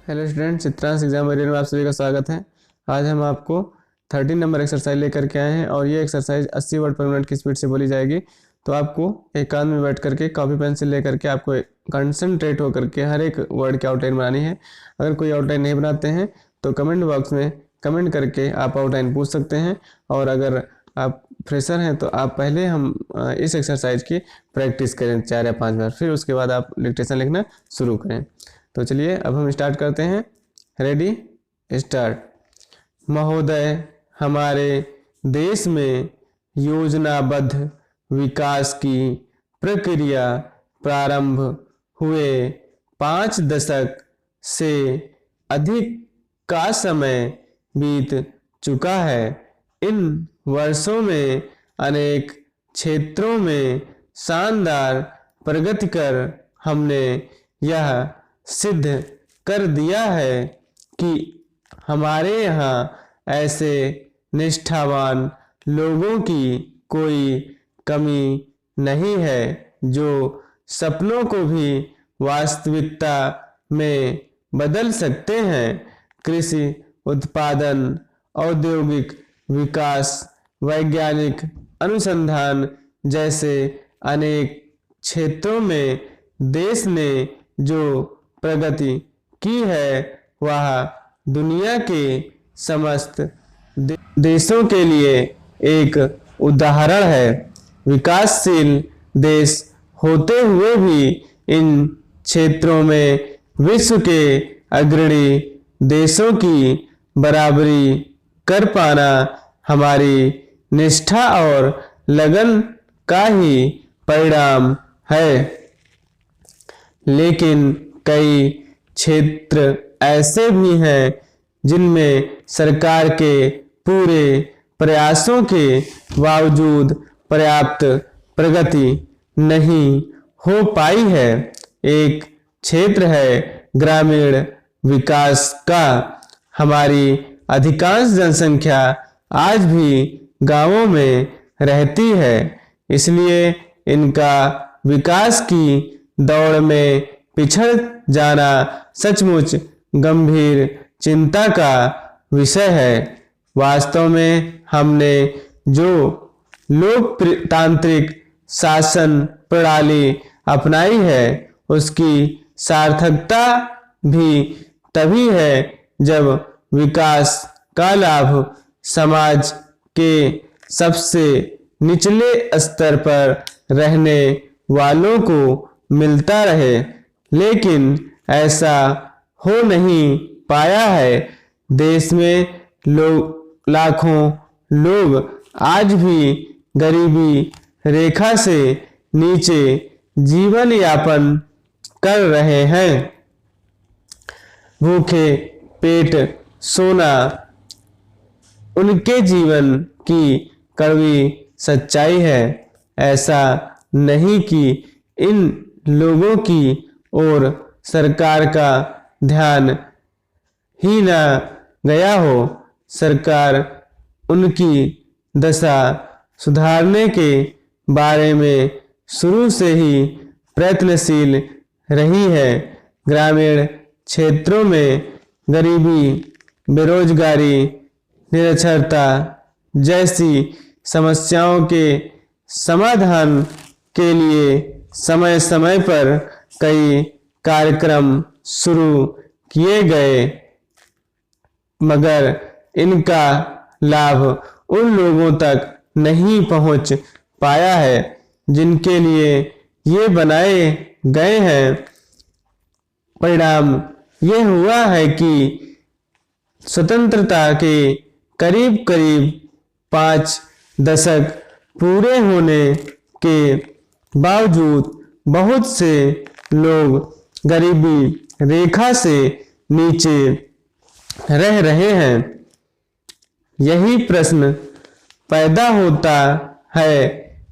Hello student, Chitransh exam warrior में आप सभी का स्वागत है। आज हम आपको 13 नंबर एक्सरसाइज लेकर के आए हैं और ये एक्सरसाइज 80 वर्ड पर मिनट की स्पीड से बोली जाएगी। तो आपको एकांत में बैठ करके कॉपी पेंसिल लेकर के आपको कंसंट्रेट होकर के हर एक वर्ड की आउटलाइन बनानी है। अगर कोई आउटलाइन नहीं बनाते हैं तो कमेंट बॉक्स में कमेंट करके आप आउटलाइन पूछ सकते हैं। और अगर आप फ्रेशर हैं तो आप पहले हम इस एक्सरसाइज की प्रैक्टिस करें 4 या 5 बार, फिर उसके बाद आप डिक्टेशन लिखना शुरू करें। तो चलिए अब हम स्टार्ट करते हैं। Ready, start. महोदय, हमारे देश में योजनाबद्ध विकास की प्रक्रिया प्रारंभ हुए 5 दशक से अधिक का समय बीत चुका है। इन वर्षों में अनेक क्षेत्रों में शानदार प्रगति कर हमने यह सिद्ध कर दिया है कि हमारे यहाँ ऐसे निष्ठावान लोगों की कोई कमी नहीं है जो सपनों को भी वास्तविकता में बदल सकते हैं। कृषि उत्पादन, औद्योगिक विकास, वैज्ञानिक अनुसंधान जैसे अनेक क्षेत्रों में देश ने जो प्रगति की है वह दुनिया के समस्त देशों के लिए एक उदाहरण है। विकासशील देश होते हुए भी इन क्षेत्रों में विश्व के अग्रणी देशों की बराबरी कर पाना हमारी निष्ठा और लगन का ही परिणाम है। लेकिन कई क्षेत्र ऐसे भी हैं जिनमें सरकार के पूरे प्रयासों के बावजूद पर्याप्त प्रगति नहीं हो पाई है। एक क्षेत्र है ग्रामीण विकास का। हमारी अधिकांश जनसंख्या आज भी गांवों में रहती है, इसलिए इनका विकास की दौड़ में पिछड़ जाना सचमुच गंभीर चिंता का विषय है। वास्तव में हमने जो लोकतांत्रिक शासन प्रणाली अपनाई है उसकी सार्थकता भी तभी है जब विकास का लाभ समाज के सबसे निचले स्तर पर रहने वालों को मिलता रहे। लेकिन ऐसा हो नहीं पाया है। देश में लाखों लोग आज भी गरीबी रेखा से नीचे जीवन यापन कर रहे हैं। भूखे पेट सोना उनके जीवन की कड़वी सच्चाई है। ऐसा नहीं कि इन लोगों की और सरकार का ध्यान ही न गया हो। सरकार उनकी दशा सुधारने के बारे में शुरू से ही प्रयत्नशील रही है। ग्रामीण क्षेत्रों में गरीबी, बेरोजगारी, निरक्षरता जैसी समस्याओं के समाधान के लिए समय समय पर कई कार्यक्रम शुरू किए गए, मगर इनका लाभ उन लोगों तक नहीं पहुंच पाया है जिनके लिए ये बनाए गए हैं। परिणाम ये हुआ है कि स्वतंत्रता के करीब करीब 5 दशक पूरे होने के बावजूद बहुत से लोग गरीबी रेखा से नीचे रह रहे हैं। यही प्रश्न पैदा होता है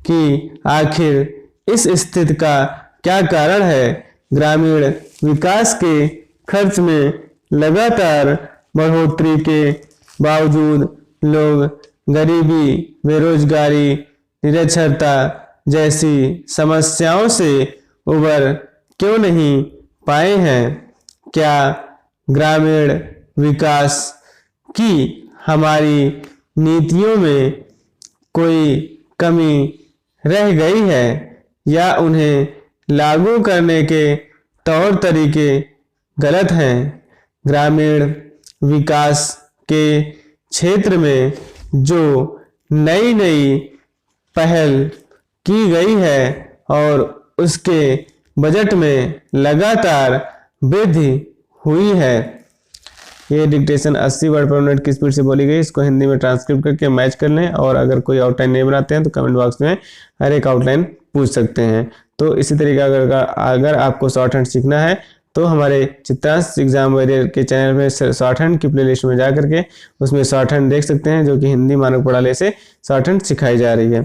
कि आखिर इस स्थिति का क्या कारण है। ग्रामीण विकास के खर्च में लगातार बढ़ोतरी के बावजूद लोग गरीबी, बेरोजगारी, निरक्षरता जैसी समस्याओं से उबर क्यों नहीं पाए हैं? क्या ग्रामीण विकास की हमारी नीतियों में कोई कमी रह गई है या उन्हें लागू करने के तौर तरीके गलत हैं। ग्रामीण विकास के क्षेत्र में जो नई नई पहल की गई है और उसके बजट में लगातार वृद्धि हुई है। ये डिक्टेशन 80 वर्ड पर मिनट की स्पीड से बोली गई। इसको हिंदी में ट्रांसक्रिप्ट करके मैच कर लें और अगर कोई आउटलाइन नहीं बनाते हैं तो कमेंट बॉक्स में हर एक आउटलाइन पूछ सकते हैं। तो इसी तरीके अगर आपको शॉर्ट हैंड सीखना है तो हमारे चित्रांश एग्जाम वॉरियर के चैनल में शॉर्ट हैंड की प्लेलिस्ट में जा करके उसमें शॉर्ट हैंड देख सकते हैं, जो कि हिंदी मानक प्रणाली से शॉर्ट हैंड सिखाई जा रही है।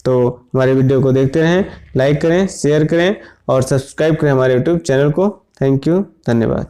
तो हमारे वीडियो को देखते रहें, लाइक करें, शेयर करें और सब्सक्राइब करें हमारे यूट्यूब चैनल को। थैंक यू, धन्यवाद।